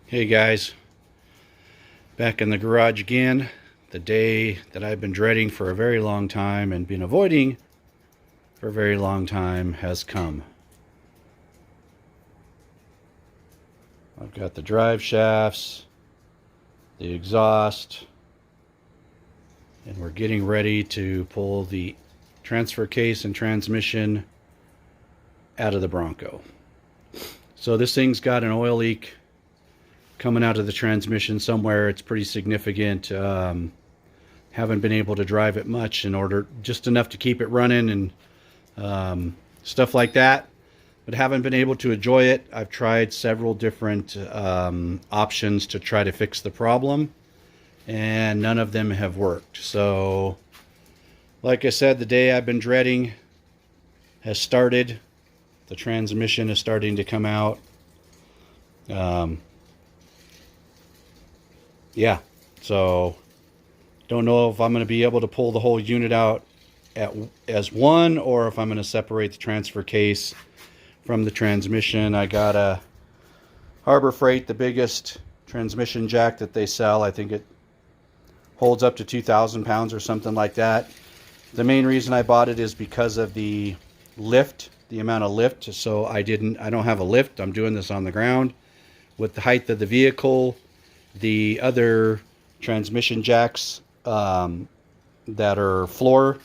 Hey guys, back in the garage again. The day that I've been dreading for a very long time and been avoiding for a very long time has come. I've got the drive shafts, the exhaust, and we're getting ready to pull the transfer case and transmission out of the Bronco. So this thing's got an oil leak coming out of the transmission somewhere. It's pretty significant. Haven't been able to drive it much, just enough to keep it running and stuff like that, but haven't been able to enjoy it. I've tried several different options to try to fix the problem, and none of them have worked. So like I said, the day I've been dreading has started. The transmission is starting to come out. Yeah, so don't know if I'm going to be able to pull the whole unit out as one, or if I'm going to separate the transfer case from the transmission. I got a Harbor Freight, the biggest transmission jack that they sell. I think it holds up to 2,000 pounds or something like that. The main reason I bought it is because of the lift, the amount of lift. So I don't have a lift. I'm doing this on the ground. With the height of the vehicle, the other transmission jacks that are floor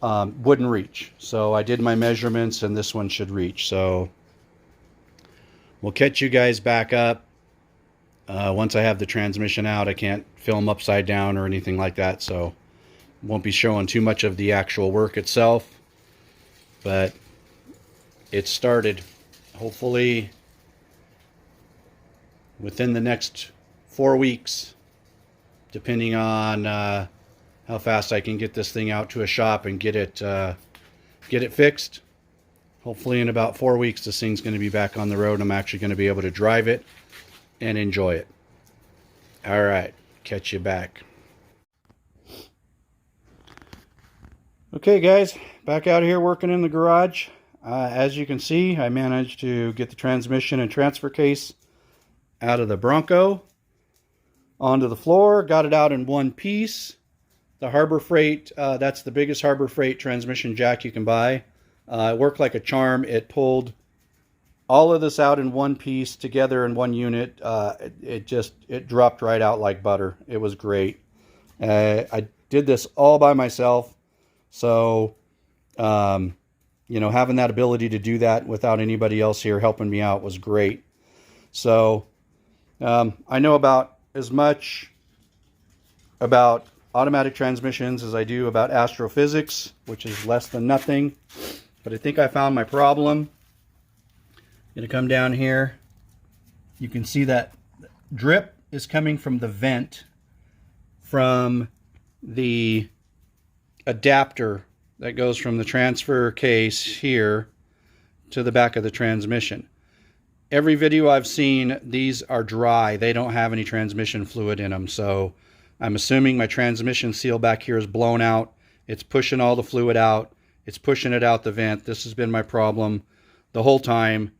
wouldn't reach. So I did my measurements, and this one should reach. So we'll catch you guys back up once I have the transmission out. I can't film upside down or anything like that, so won't be showing too much of the actual work itself, but it started. Hopefully within the next 4 weeks, depending on how fast I can get this thing out to a shop and get it fixed. Hopefully in about 4 weeks this thing's going to be back on the road. I'm actually going to be able to drive it and enjoy it. All right, catch you back. Okay guys, back out here working in the garage. As you can see, I managed to get the transmission and transfer case out of the Bronco onto the floor. Got it out in one piece. The Harbor Freight, that's the biggest Harbor Freight transmission jack you can buy. It worked like a charm. It pulled all of this out in one piece together in one unit. It dropped right out like butter. It was great. I did this all by myself. So, you know, having that ability to do that without anybody else here helping me out was great. So, I know about as much about automatic transmissions as I do about astrophysics, which is less than nothing. But I think I found my problem. I'm going to come down here. You can see that drip is coming from the vent from the adapter that goes from the transfer case here to the back of the transmission. Every video I've seen, these are dry. They don't have any transmission fluid in them. So I'm assuming my transmission seal back here is blown out. It's pushing all the fluid out. It's pushing it out the vent. This has been my problem the whole time.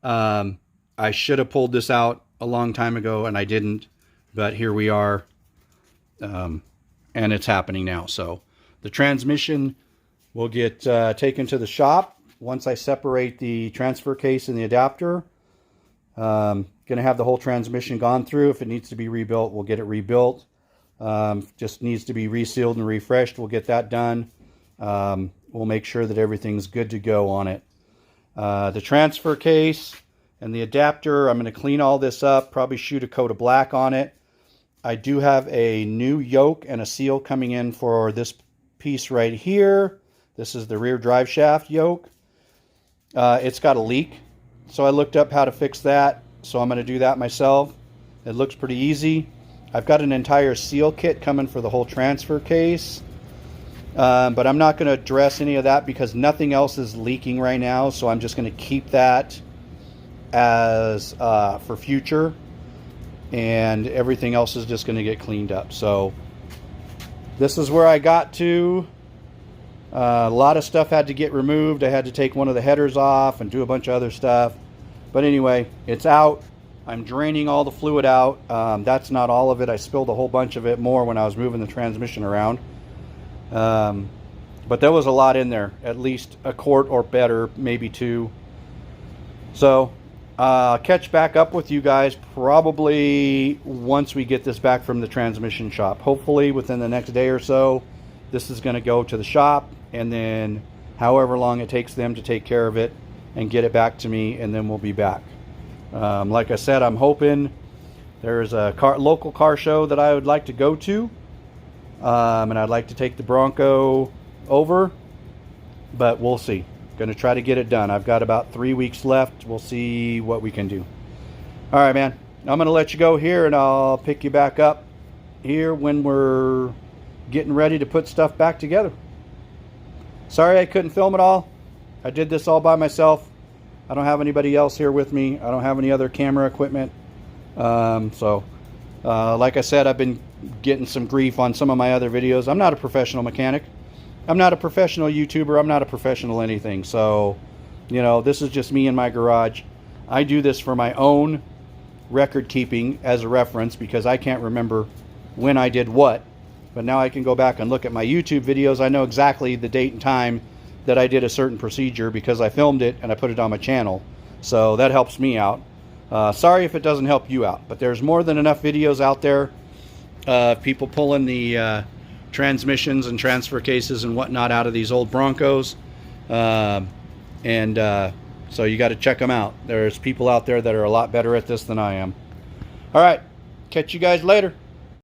I should have pulled this out a long time ago, and I didn't. But here we are, and it's happening now. So the transmission will get taken to the shop once I separate the transfer case and the adapter. Going to have the whole transmission gone through. If it needs to be rebuilt, we'll get it rebuilt. Just needs to be resealed and refreshed. We'll get that done. We'll make sure that everything's good to go on it. The transfer case and the adapter, I'm going to clean all this up, probably shoot a coat of black on it. I do have a new yoke and a seal coming in for this piece right here. This is the rear drive shaft yoke. It's got a leak, so I looked up how to fix that. So I'm going to do that myself. It looks pretty easy. I've got an entire seal kit coming for the whole transfer case. But I'm not going to address any of that because nothing else is leaking right now. So I'm just going to keep that as for future. And everything else is just going to get cleaned up. So this is where I got to. A lot of stuff had to get removed. I had to take one of the headers off and do a bunch of other stuff. But anyway, it's out. I'm draining all the fluid out. That's not all of it. I spilled a whole bunch of it more when I was moving the transmission around. But there was a lot in there, at least a quart or better, maybe 2. So I'll catch back up with you guys probably once we get this back from the transmission shop. Hopefully within the next day or so, this is going to go to the shop, and then however long it takes them to take care of it and get it back to me, and then we'll be back. Like I said, I'm hoping there's a local car show that I would like to go to, and I'd like to take the Bronco over, but we'll see. Going to try to get it done. I've got about 3 weeks left. We'll see what we can do. All right, man. I'm going to let you go here, and I'll pick you back up here when we're getting ready to put stuff back together. Sorry I couldn't film it all. I did this all by myself. I don't have anybody else here with me. I don't have any other camera equipment. Like I said, I've been getting some grief on some of my other videos. I'm not a professional mechanic. I'm not a professional YouTuber. I'm not a professional anything. So, you know, this is just me in my garage. I do this for my own record keeping as a reference because I can't remember when I did what. But now I can go back and look at my YouTube videos. I know exactly the date and time that I did a certain procedure because I filmed it and I put it on my channel. So that helps me out. Sorry if it doesn't help you out, but there's more than enough videos out there of people pulling the transmissions and transfer cases and whatnot out of these old Broncos. So you got to check them out. There's people out there that are a lot better at this than I am. All right, catch you guys later.